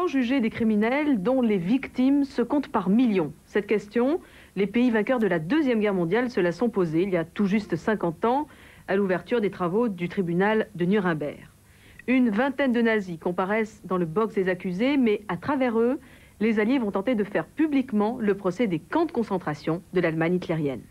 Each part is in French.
Comment juger des criminels dont les victimes se comptent par millions? Cette question, les pays vainqueurs de la Deuxième Guerre mondiale se la sont posée il y a tout juste 50 ans, à l'ouverture des travaux du tribunal de Nuremberg. Une vingtaine de nazis comparaissent dans le box des accusés, mais à travers eux, les Alliés vont tenter de faire publiquement le procès des camps de concentration de l'Allemagne hitlérienne.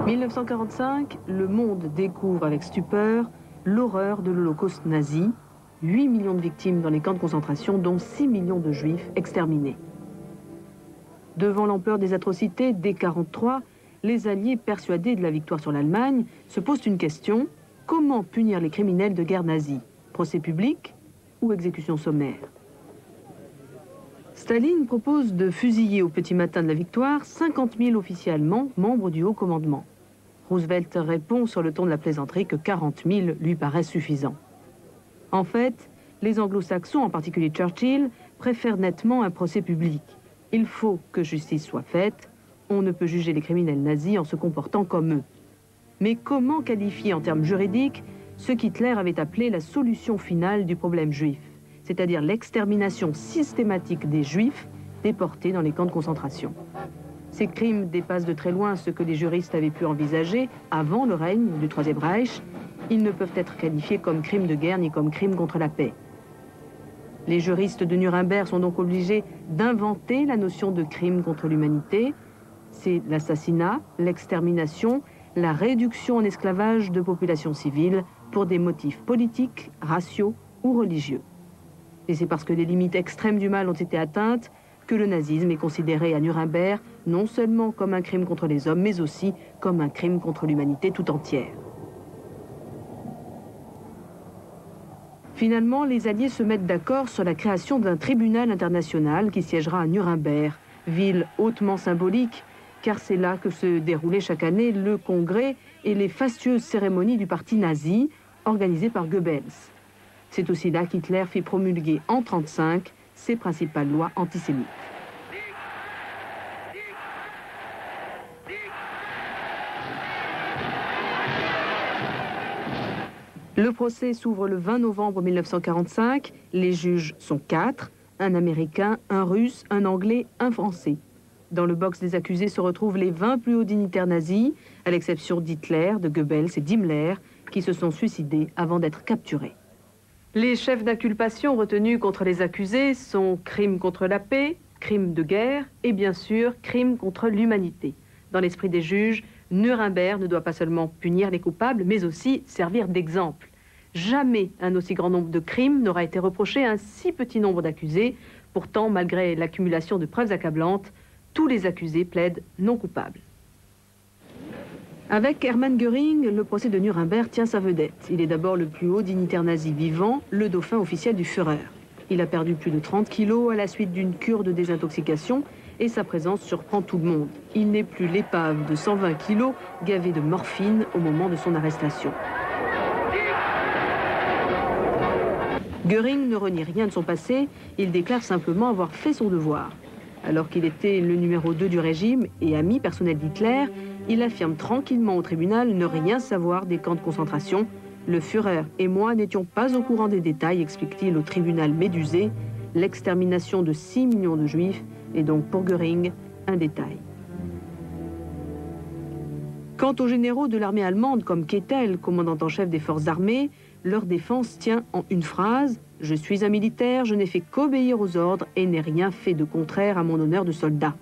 En 1945, le monde découvre avec stupeur l'horreur de l'Holocauste nazi, 8 millions de victimes dans les camps de concentration, dont 6 millions de juifs exterminés. Devant l'ampleur des atrocités, dès 1943, les Alliés, persuadés de la victoire sur l'Allemagne, se posent une question: comment punir les criminels de guerre nazis? Procès public ou exécution sommaire? Staline propose de fusiller au petit matin de la victoire 50 000 officiers allemands, membres du haut commandement. Roosevelt répond sur le ton de la plaisanterie que 40 000 lui paraissent suffisants. En fait, les anglo-saxons, en particulier Churchill, préfèrent nettement un procès public. Il faut que justice soit faite. On ne peut juger les criminels nazis en se comportant comme eux. Mais comment qualifier en termes juridiques ce qu'Hitler avait appelé la solution finale du problème juif, c'est-à-dire l'extermination systématique des juifs déportés dans les camps de concentration? Ces crimes dépassent de très loin ce que les juristes avaient pu envisager avant le règne du Troisième Reich. Ils ne peuvent être qualifiés comme crimes de guerre ni comme crimes contre la paix. Les juristes de Nuremberg sont donc obligés d'inventer la notion de crime contre l'humanité. C'est l'assassinat, l'extermination, la réduction en esclavage de populations civiles pour des motifs politiques, raciaux ou religieux. Et c'est parce que les limites extrêmes du mal ont été atteintes que le nazisme est considéré à Nuremberg non seulement comme un crime contre les hommes, mais aussi comme un crime contre l'humanité tout entière. Finalement, les Alliés se mettent d'accord sur la création d'un tribunal international qui siégera à Nuremberg, ville hautement symbolique, car c'est là que se déroulait chaque année le congrès et les fastueuses cérémonies du parti nazi organisées par Goebbels. C'est aussi là qu'Hitler fit promulguer en 1935 ses principales lois antisémites. Le procès s'ouvre le 20 novembre 1945. Les juges sont 4, un Américain, un Russe, un Anglais, un Français. Dans le box des accusés se retrouvent les 20 plus hauts dignitaires nazis, à l'exception d'Hitler, de Goebbels et d'Himmler, qui se sont suicidés avant d'être capturés. Les chefs d'inculpation retenus contre les accusés sont crimes contre la paix, crimes de guerre et bien sûr crimes contre l'humanité. Dans l'esprit des juges, Nuremberg ne doit pas seulement punir les coupables, mais aussi servir d'exemple. Jamais un aussi grand nombre de crimes n'aura été reproché à un si petit nombre d'accusés. Pourtant, malgré l'accumulation de preuves accablantes, tous les accusés plaident non coupables. Avec Hermann Göring, le procès de Nuremberg tient sa vedette. Il est d'abord le plus haut dignitaire nazi vivant, le dauphin officiel du Führer. Il a perdu plus de 30 kilos à la suite d'une cure de désintoxication et sa présence surprend tout le monde. Il n'est plus l'épave de 120 kilos gavé de morphine au moment de son arrestation. Göring ne renie rien de son passé, il déclare simplement avoir fait son devoir. Alors qu'il était le numéro 2 du régime et ami personnel d'Hitler, il affirme tranquillement au tribunal ne rien savoir des camps de concentration. Le Führer et moi n'étions pas au courant des détails, explique-t-il au tribunal médusé. L'extermination de 6 millions de juifs est donc pour Göring un détail. Quant aux généraux de l'armée allemande comme Keitel, commandant en chef des forces armées, leur défense tient en une phrase: « Je suis un militaire, je n'ai fait qu'obéir aux ordres et n'ai rien fait de contraire à mon honneur de soldat ».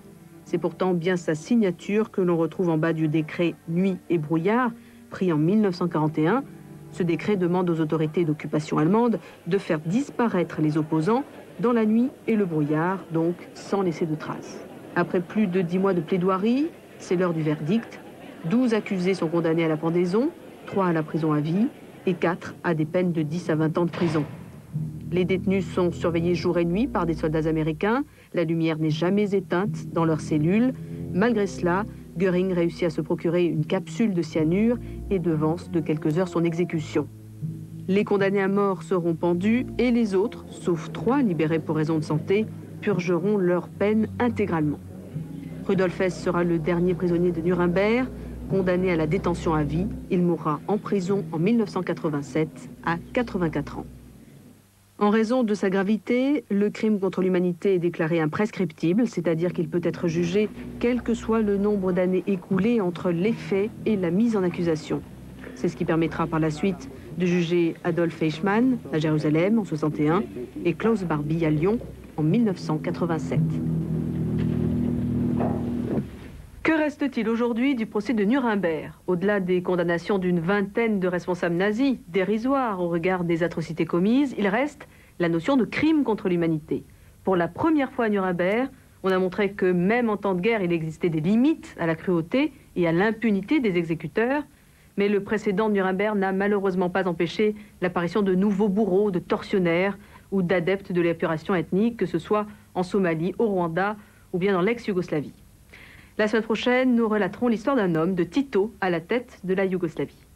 C'est pourtant bien sa signature que l'on retrouve en bas du décret Nuit et brouillard, pris en 1941. Ce décret demande aux autorités d'occupation allemandes de faire disparaître les opposants dans la nuit et le brouillard, donc sans laisser de traces. Après plus de 10 mois de plaidoirie, c'est l'heure du verdict. 12 accusés sont condamnés à la pendaison, 3 à la prison à vie et 4 à des peines de 10 à 20 ans de prison. Les détenus sont surveillés jour et nuit par des soldats américains. La lumière n'est jamais éteinte dans leurs cellules. Malgré cela, Göring réussit à se procurer une capsule de cyanure et devance de quelques heures son exécution. Les condamnés à mort seront pendus et les autres, sauf 3 libérés pour raison de santé, purgeront leur peine intégralement. Rudolf Hess sera le dernier prisonnier de Nuremberg. condamné à la détention à vie. Il mourra en prison en 1987 à 84 ans. En raison de sa gravité, le crime contre l'humanité est déclaré imprescriptible, c'est-à-dire qu'il peut être jugé quel que soit le nombre d'années écoulées entre les faits et la mise en accusation. C'est ce qui permettra par la suite de juger Adolf Eichmann à Jérusalem en 1961 et Klaus Barbie à Lyon en 1987. Que reste-t-il aujourd'hui du procès de Nuremberg? Au-delà des condamnations d'une vingtaine de responsables nazis, dérisoires au regard des atrocités commises, il reste la notion de crime contre l'humanité. Pour la première fois à Nuremberg, on a montré que même en temps de guerre, il existait des limites à la cruauté et à l'impunité des exécuteurs, mais le précédent de Nuremberg n'a malheureusement pas empêché l'apparition de nouveaux bourreaux, de tortionnaires ou d'adeptes de l'épuration ethnique, que ce soit en Somalie, au Rwanda ou bien dans l'ex-Yougoslavie. La semaine prochaine, nous relaterons l'histoire d'un homme, de Tito, à la tête de la Yougoslavie.